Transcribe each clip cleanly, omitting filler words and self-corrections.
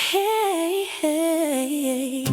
Hey, hey.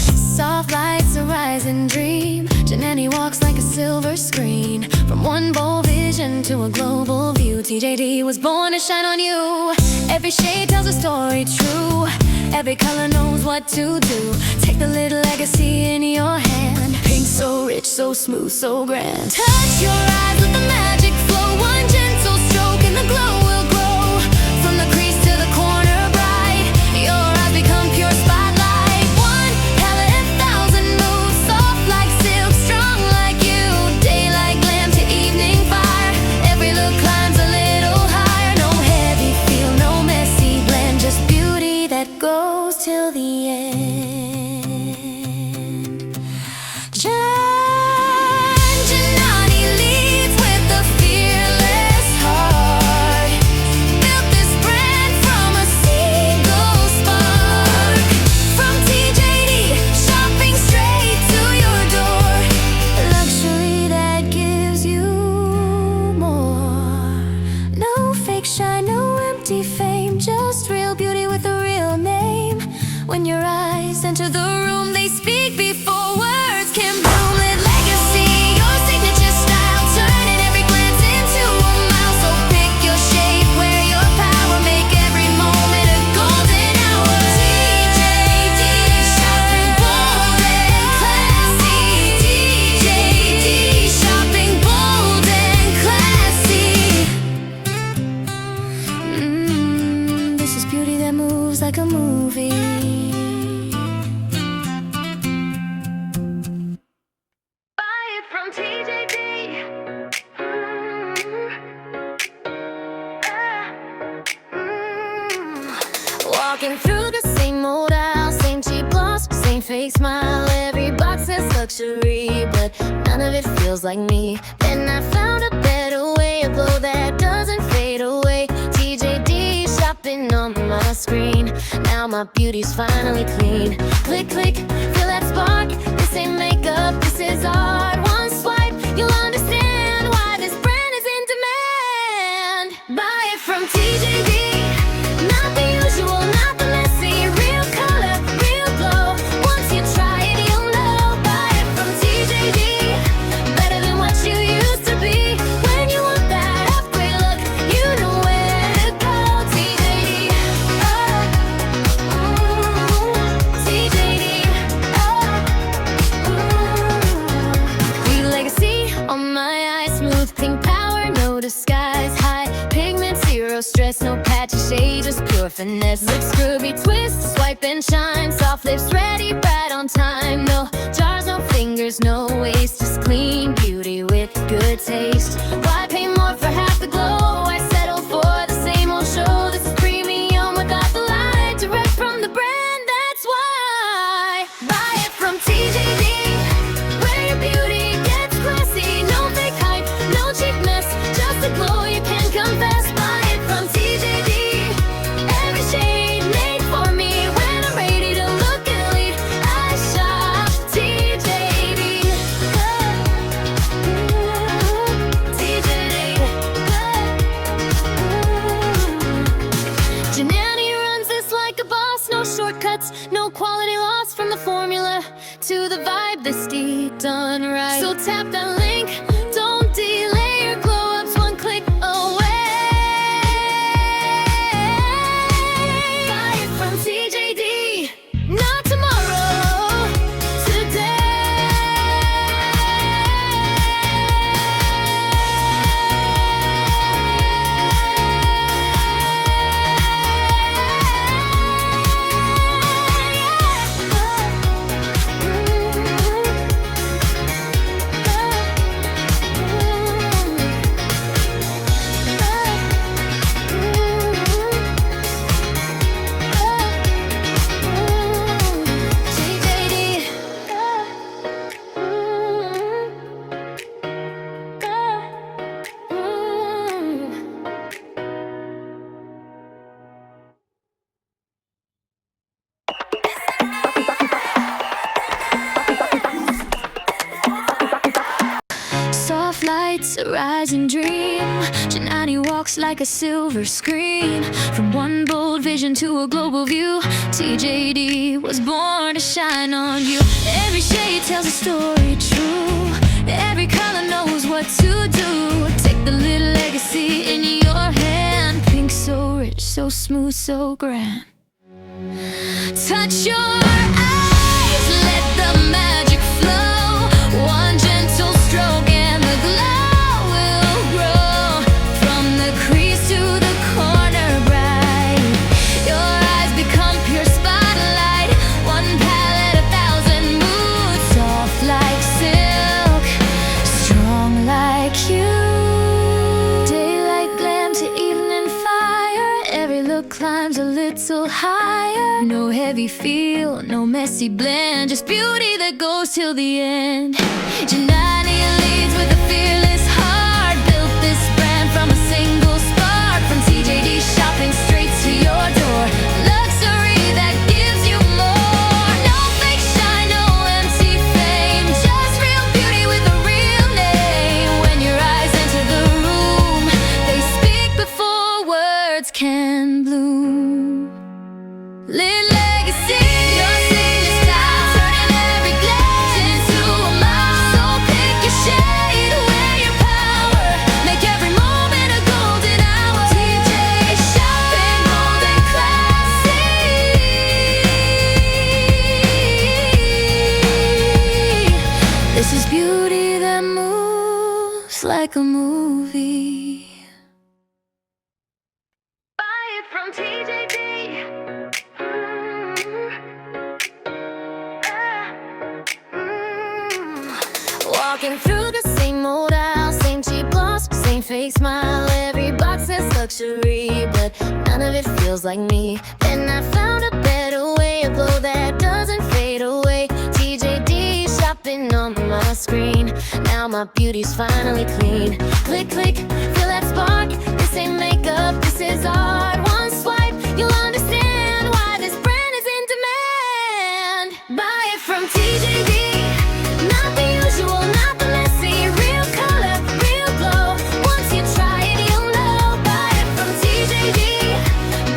Soft lights, a rising dream. Janani walks like a silver screen. From one bold vision to a global view, TJD was born to shine on you. Every shade tells a story true. Every color knows what to do. Take the little legacy in your hand. Pink so rich, so smooth, so grand. Touch your eyes, let the magic flow. One gentle stroke and the glow will grow. From the crease to the corner bright, your eyes become pure spotlight. One palette and thousand moves. Soft like silk, strong like you. Daylight glam to evening fire. Every look climbs a little higher. No heavy feel, no messy blend. Just beauty that goes till the end. Janani leads with a fearless heart. Built this brand from a single spark. From TJD, shopping straight to your door. Luxury that gives you more. No fake shine, no empty fame. Just real beauty with a real name. When your eyes enter the room, they speak before words can bloom. Let legacy, your signature style, turning every glance into a mile. So pick your shape, wear your power, make every moment a golden hour. TJD, shopping bold and classy. TJD, shopping bold and classy. This is beauty that moves like a movie. From TJD. Walking through the same old aisle, same cheap gloss, same fake smile. Every box says luxury, but none of it feels like me. Then I found a better way, a glow that doesn't fade away. TJD shopping on my screen. Now my beauty's finally clean. Click, click, feel that spark. This ain't makeup, this is art. One swipe, you'll understand why this brand is in demand. Buy it from TJD. Not the usual, not the messy. Real color, real glow. Once you try it, you'll know. Buy it from TJD. Better than what you used to be. When you want that upgrade look, you know where to go. TJD. TJD. Real legacy on my eyes. Smooth pink power, no disguise. High pigment, zero stress. No patchy shade, just pure finesse. Lip scrubby twist, swipe and shine. Soft lips ready, right on time. No jars, no fingers, no waste. Just clean beauty with good taste. Why pay more for half the glow? I settle for the same old show. This is premium without the light. Direct from the brand, that's why. Buy it from TJD. Where your beauty gets classy. No fake hype, no cheap mess. Just a glow you can confess. Buy it from TJD. Every shade made for me. When I'm ready to look elite, I shop TJD. TJD. Janani runs this like a boss. No shortcuts, no quality loss. From the formula to the vibe, this deed done right. So tap that link, don't delay. Your glow up's one click away. Buy it from TJD. Not tomorrow, today. face, a rising dream. Janani walks like a silver screen. From one bold vision to a global view, TJD was born to shine on you. Every shade tells a story true. Every color knows what to do. Take the little legacy in your hand. Pink so rich, so smooth, so grand. Touch your eyes, let the magic flow. One gentle stroke and the glow will grow. From the crease to the corner bright, your eyes become pure spotlight. One palette, 1,000 moods. Soft like silk, strong like you. Daylight glam to evening fire. Every look climbs a little higher. No heavy feel, no messy blend, just beauty that goes till the end. Janani leads with a fearless heart. Built this brand from a single spark. From TJD shopping straight to your door. Luxury that gives you more. No fake shine, no empty fame, just real beauty with a real name. When your eyes enter the room, they speak before words can bloom. Lit legacy, your signature style, turning every glance into a mile. So pick your shade, wear your power, make every moment a golden hour. TJ shopping, bold and classy. This is beauty that moves like a movie. Buy it from TJD. Walking through the same old aisle, same cheap gloss, same fake smile. Every box says luxury, but none of it feels like me. Then I found a better way, a glow that doesn't fade away. TJD shopping on my screen. Now my beauty's finally clean. Click, click, feel that spark. This ain't makeup, this is art. One swipe, you'll understand why this brand is in demand. Buy it from TJD. Not the usual, not the messy. Real color, real glow. Once you try it, you'll know. Buy it from TJD.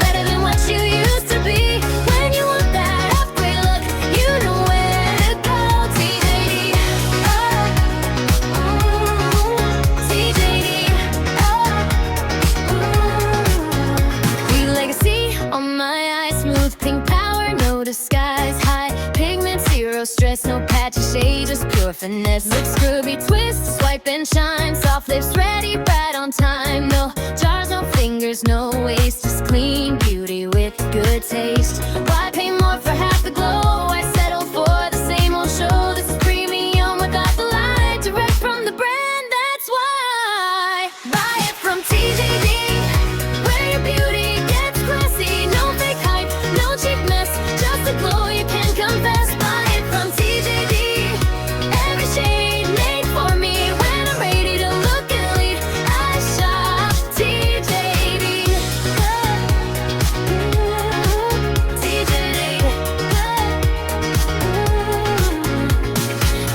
Better than what you used to be. When you want that upgrade look, you know where to go. TJD. TJD. Real legacy on my eyes. Smooth pink power, no disguise. High pigment, zero stress, no patchy shade, just pure finesse. Lip scrubby twist, swipe and shine. Soft lips ready right on time. No jars, no fingers, no waste, just clean beauty with good taste. Why pay more for half the glow? I settle for the same old show. This is premium without the lie. Direct from the brand, that's why. Buy it from TJD. Where your beauty gets classy. No fake hype, no cheap mess, just a glow you can confess. Buy it from TJD. Every shade made for me. When I'm ready to look elite, I shop TJD. TJD.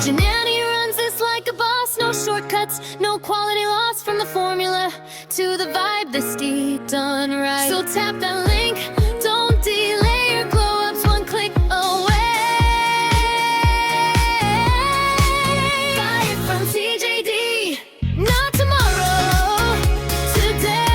Janani runs this like a boss. No shortcuts, no quality loss. From the formula to the vibe, the steed done right. So tap that link, don't delay. Your glow up's one click away. Buy it from TJD. Not tomorrow, today.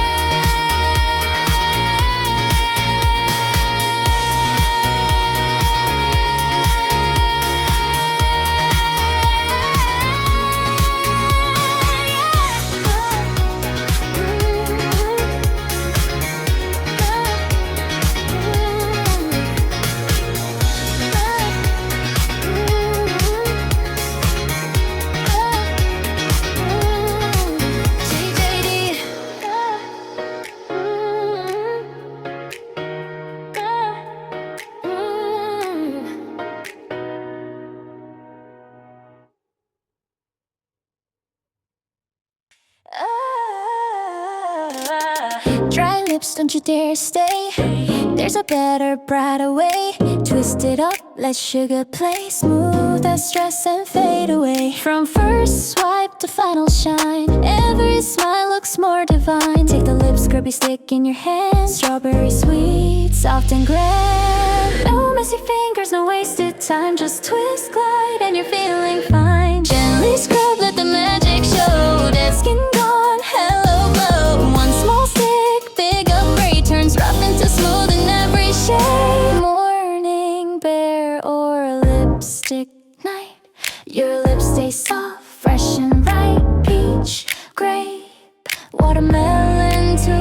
Dry lips, don't you dare stay. There's a better, brighter way. Twist it up, let sugar play. Smooth as stress and fade away. From first swipe to final shine. Every smile looks more divine. Take the lip scrubby stick in your hand. Strawberry sweet, soft and grand. No messy fingers, no wasted time. Just twist, glide, and you're feeling fine. Gently scrub, let the magic show. Dead skin gone, hello glow. One small stick, big upgrade, turns rough into smooth in every shade. Morning bear or lipstick night. Your lips stay soft, fresh and right. Peach, grape, watermelon too.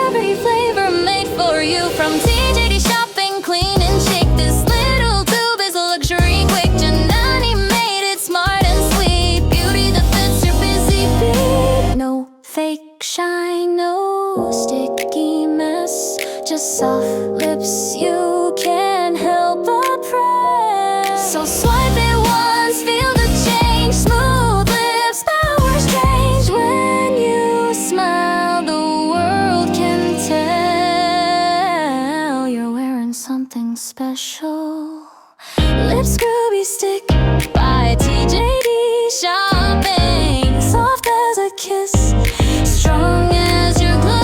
Every flavor made for you. From TJD shopping, clean and chic. This little tube is a luxury quick. Janani made it smart and sweet. Beauty that fits your busy beat. No fake shine, no sticky mess. Just soft lips you can't help but press. So swipe it once, feel the change. Smooth lips, power strange. When you smile, the world can tell you're wearing something special. Lip scrubby stick by TJD shopping. Soft as a kiss, strong as your glow.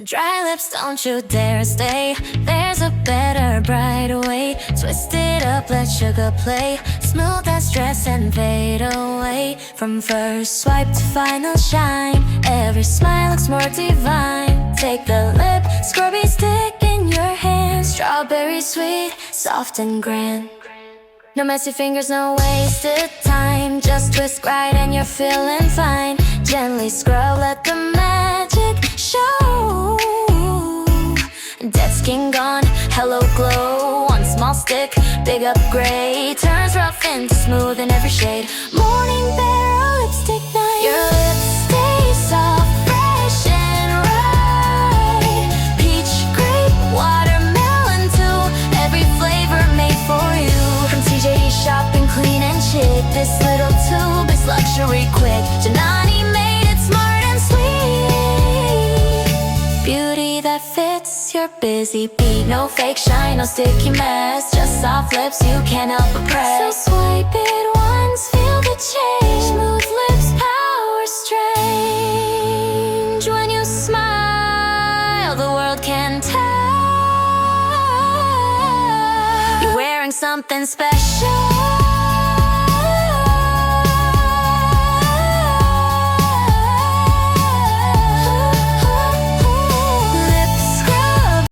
Dry lips, don't you dare stay. There's a better, brighter way. Twist it up, let sugar play. Smooth as dress and fade away. From first swipe to final shine, every smile looks more divine. Take the lip scrubby stick in your hand. Strawberry sweet, soft and grand. No messy fingers, no wasted time. Just twist right and you're feeling fine. Gently scrub, let the magic show. Dead skin gone, hello glow. One small stick, big upgrade, turns rough into smooth in every shade. Morning bear or lipstick night. Your lips stay soft, fresh and right. Peach, grape, watermelon too. Every flavor made for you. From TJD shopping, clean and chic. This little tube is luxury quick. Janani made it smart and sweet. Beauty that fits your busy beat. No fake shine, no sticky mess. Just soft lips you can't help but press. So swipe it once, feel the change. Smooth lips, power strange. When you smile, the world can tell you're wearing something special.